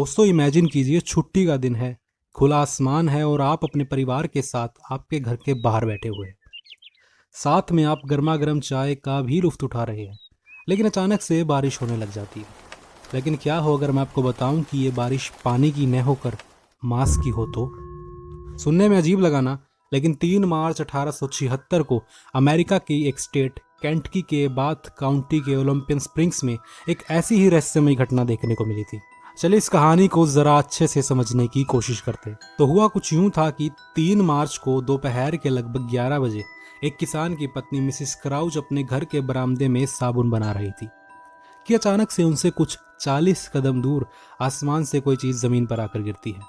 दोस्तों इमेजिन कीजिए छुट्टी का दिन है, खुला आसमान है और आप अपने परिवार के साथ आपके घर के बाहर बैठे हुए हैं। साथ में आप गर्मा गर्म चाय का भी लुत्फ उठा रहे हैं। लेकिन अचानक से बारिश होने लग जाती है। लेकिन क्या हो अगर मैं आपको बताऊं कि ये बारिश पानी की न होकर मांस की हो तो? सुनने में अजीब लगा ना, लेकिन 3 मार्च 1876 को अमेरिका की एक स्टेट केंटकी के बाथ काउंटी के ओलंपियन स्प्रिंग्स में एक ऐसी ही रहस्यमयी घटना देखने को मिली थी। चलिए इस कहानी को जरा अच्छे से समझने की कोशिश करते हैं। तो हुआ कुछ यूं था कि 3 मार्च को दोपहर के लगभग 11 बजे एक किसान की पत्नी मिसिस क्राउच अपने घर के बरामदे में साबुन बना रही थी कि अचानक से उनसे कुछ 40 कदम दूर आसमान से कोई चीज जमीन पर आकर गिरती है।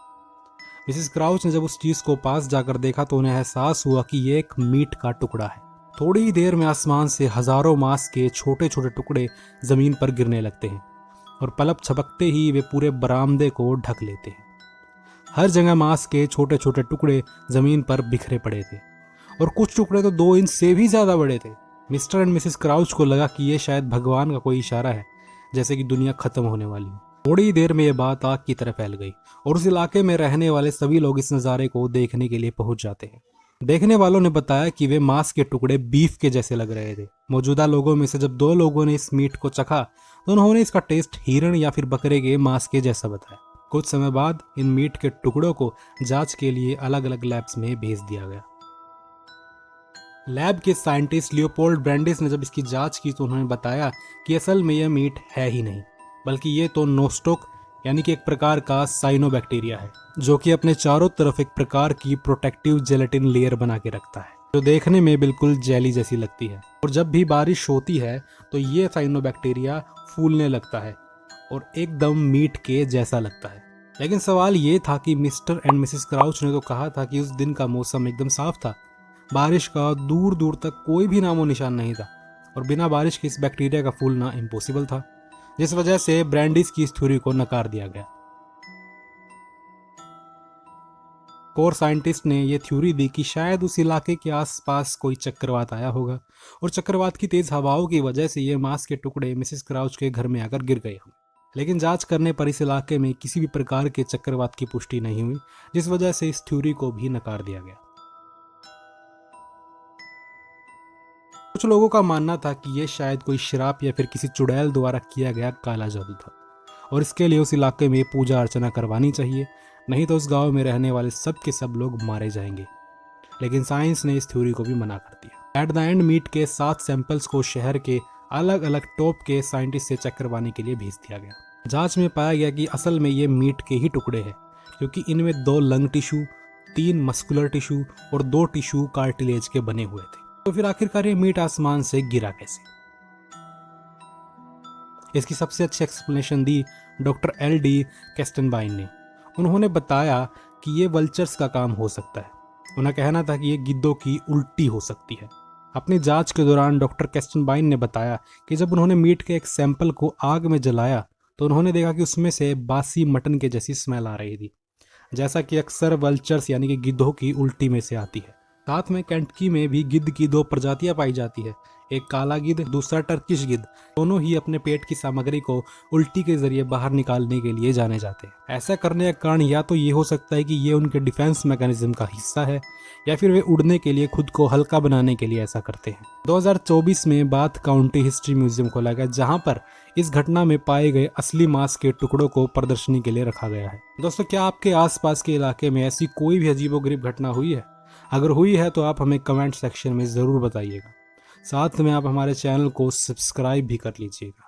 मिसिस क्राउच ने जब उस चीज को पास जाकर देखा तो उन्हें एहसास हुआ कि यह एक मीट का टुकड़ा है। थोड़ी ही देर में आसमान से हजारों मांस के छोटे छोटे टुकड़े जमीन पर गिरने लगते हैं और पलक झपकते ही वे पूरे बरामदे को ढक लेते हैं। हर जगह मांस के छोटे छोटे टुकड़े जमीन पर बिखरे पड़े थे और कुछ टुकड़े तो 2 इंच से भी ज्यादा बड़े थे। मिस्टर एंड मिसिस क्राउच को लगा कि यह शायद भगवान का कोई इशारा है, जैसे कि दुनिया खत्म होने वाली हो। थोड़ी ही देर में यह बात आग की तरह फैल गई और उस इलाके में रहने वाले सभी लोग इस नज़ारे को देखने के लिए पहुंच जाते हैं। देखने वालों ने बताया कि वे मांस के टुकड़े बीफ के जैसे लग रहे थे। मौजूदा लोगों में से जब 2 लोगों ने इस मीट को चखा तो उन्होंने इसका टेस्ट हिरण या फिर बकरे के मांस के जैसा बताया। कुछ समय बाद इन मीट के टुकड़ों को जांच के लिए अलग अलग लैब्स में भेज दिया गया। लैब के साइंटिस्ट लियोपोल्ड ब्रैंडिस ने जब इसकी जांच की तो उन्होंने बताया कि असल में यह मीट है ही नहीं, बल्कि ये तो नोस्टोक यानी कि एक प्रकार का साइनोबैक्टीरिया है, जो कि अपने चारों तरफ एक प्रकार की प्रोटेक्टिव जेलेटिन लेयर बना के रखता है, जो देखने में बिल्कुल जेली जैसी लगती है। और जब भी बारिश होती है तो ये साइनोबैक्टीरिया फूलने लगता है और एकदम मीट के जैसा लगता है। लेकिन सवाल ये था कि मिस्टर एंड मिसिस क्राउच ने तो कहा था कि उस दिन का मौसम एकदम साफ था, बारिश का दूर दूर तक कोई भी नामो निशान नहीं था और बिना बारिश के इस बैक्टीरिया का फूलना इम्पॉसिबल था, जिस वजह से ब्रैंडिस की इस थ्योरी को नकार दिया गया। कोर साइंटिस्ट ने यह थ्योरी दी कि शायद उस इलाके के आसपास कोई चक्रवात आया होगा और चक्रवात की तेज हवाओं की वजह से ये मांस के टुकड़े मिसिस क्राउच के घर में आकर गिर गए होंगे। लेकिन जांच करने पर इस इलाके में किसी भी प्रकार के चक्रवात की पुष्टि नहीं हुई, जिस वजह से इस थ्योरी को भी नकार दिया गया। कुछ लोगों का मानना था कि यह शायद कोई श्राप या फिर किसी चुड़ैल द्वारा किया गया काला जादू था और इसके लिए उस इलाके में पूजा अर्चना करवानी चाहिए, नहीं तो उस गांव में रहने वाले सब के सब लोग मारे जाएंगे। लेकिन साइंस ने इस थ्योरी को भी मना कर दिया। एट द एंड मीट के 7 सैंपल्स को शहर के अलग अलग टॉप के साइंटिस्ट से चेक करवाने के लिए भेज दिया गया। जांच में पाया गया कि असल में ये मीट के ही टुकड़े हैं, क्योंकि इनमें 2 लंग टिश्यू, 3 मस्कुलर टिश्यू और 2 टिश्यू कार्टिलेज के बने हुए थे। तो फिर आखिरकार ये मीट आसमान से गिरा कैसे? इसकी सबसे अच्छी एक्सप्लेनेशन दी डॉक्टर LD कैस्टनबाइन ने। उन्होंने बताया कि ये वल्चर्स का काम हो सकता है। उनका कहना था कि ये गिद्धों की उल्टी हो सकती है। अपनी जांच के दौरान डॉक्टर कैस्टनबाइन ने बताया कि जब उन्होंने मीट के एक सैंपल को आग में जलाया तो उन्होंने देखा कि उसमें से बासी मटन के जैसी स्मेल आ रही थी, जैसा कि अक्सर वल्चर्स यानी कि गिद्धों की उल्टी में से आती है। साथ में केंटकी में भी गिद्ध की 2 प्रजातियां पाई जाती है, एक काला गिद्ध, दूसरा टर्किश गिद्ध। दोनों ही अपने पेट की सामग्री को उल्टी के जरिए बाहर निकालने के लिए जाने जाते हैं। ऐसा करने का कारण या तो ये हो सकता है कि ये उनके डिफेंस मैकेनिज्म का हिस्सा है या फिर वे उड़ने के लिए खुद को हल्का बनाने के लिए ऐसा करते हैं। 2024 में बाथ काउंटी हिस्ट्री म्यूजियम खोला गया, जहां पर इस घटना में पाए गए असली मांस के टुकड़ों को प्रदर्शनी के लिए रखा गया है। दोस्तों, क्या आपके आसपास के इलाके में ऐसी कोई भी अजीबोगरीब घटना हुई है? अगर हुई है तो आप हमें कमेंट सेक्शन में ज़रूर बताइएगा। साथ में आप हमारे चैनल को सब्सक्राइब भी कर लीजिएगा।